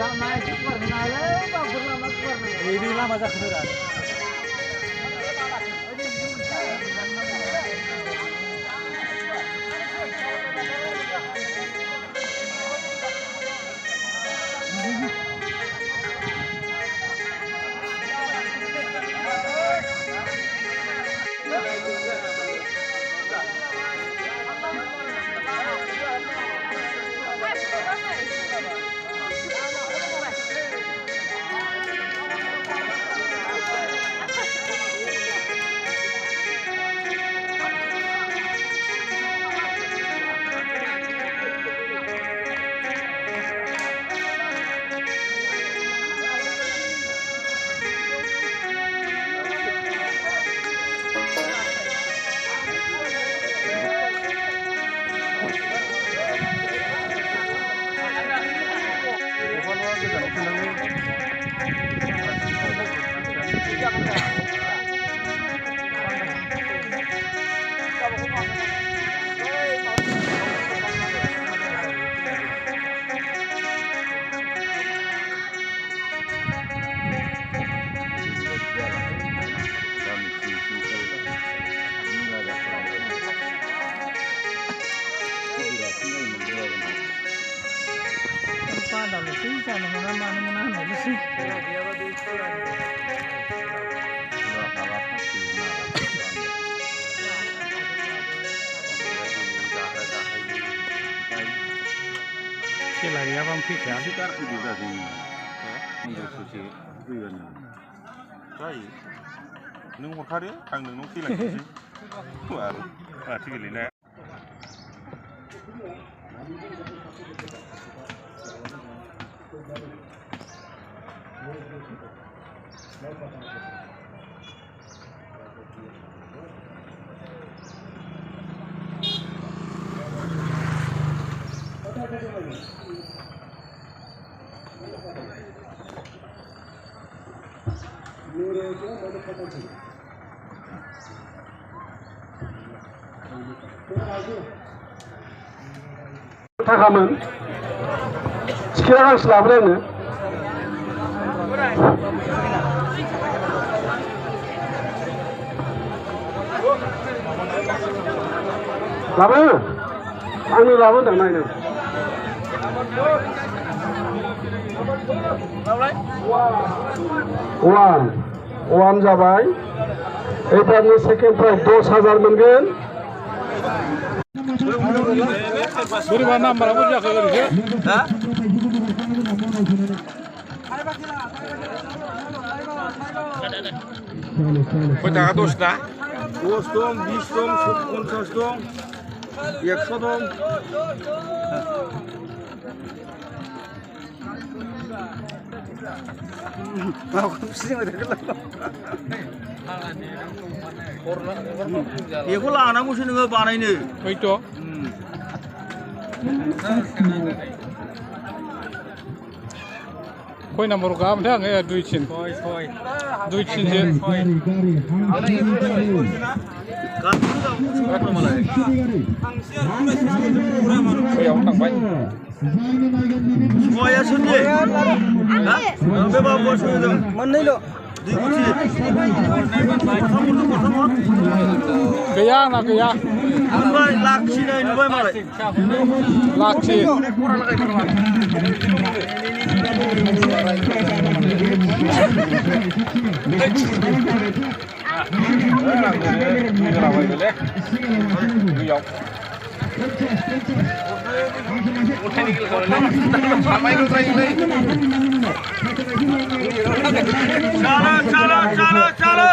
Ini lama dah keluar. Lagi apa pikir? Sekitar juga sih. Untuk suci ribuan. Saya, nunggu hari, kang nunggu kilo sih. Baru, tiga lina. थाखामोन सिखिरा गांसे लाबोदों आंनो लाबो आंनो लाबोदों नायनो one जाबाय एबारनि सेकेन्ड प्राइज 10,000 मोनगोन बोरैबा नाम्बाराबो जाखो ओरैसो खय थाखा 10 ना 10 दं 20 दं 50 दं 100 दं बेखौ लानांगौसो नोङो बानायनो हयथ' खय नाम्बाराव गाहामथाय आङो 2 थिन 2 थिनसो बैयाव थांबाय सया सोरनि बे बाबुआ सोरजों मोननैल' गैया आंना गैया मोनबाय लाखिनाय नुबाय मालाय लाखि Cala.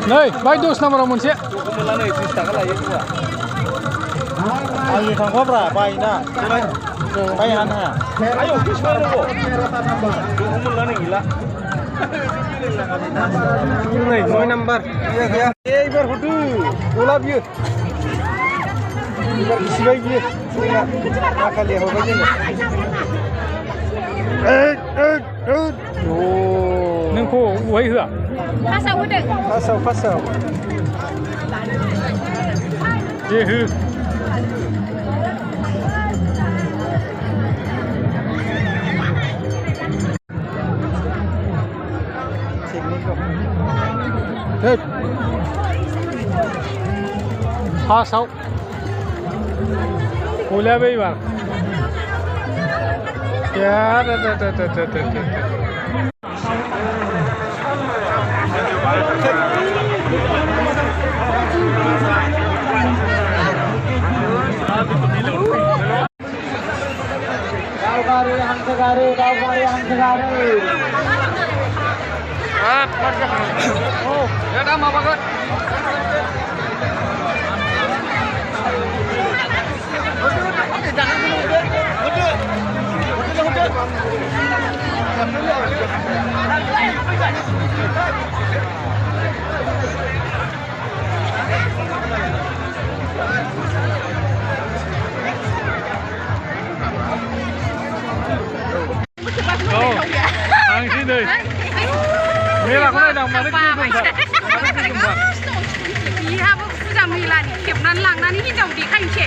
Nei, baik 12 नाम्बाराव मोनसे मोनला नै 30 थाखा लायो जोंहा आंनि थांफाब्रा बायना बाय हानो हाया आयौ फिसबाय दङ बेखौ मोनला नै गैला नै 9 नाम्बार गैया गैया एबार हरदो गला बियो एबार गिसिबाय बियो जोंना दाखालि हरबाय जोंनो नोंखौ बहाय होआ फासाव होदों फार्स्टआव दे हो फार्स्टआव गलायाबो एबार थांसै नै मेलाखौ नायदां मानो बिहाबो फुजा मेलानि खेबनानै लांनानै हिनजाव देखायनोसै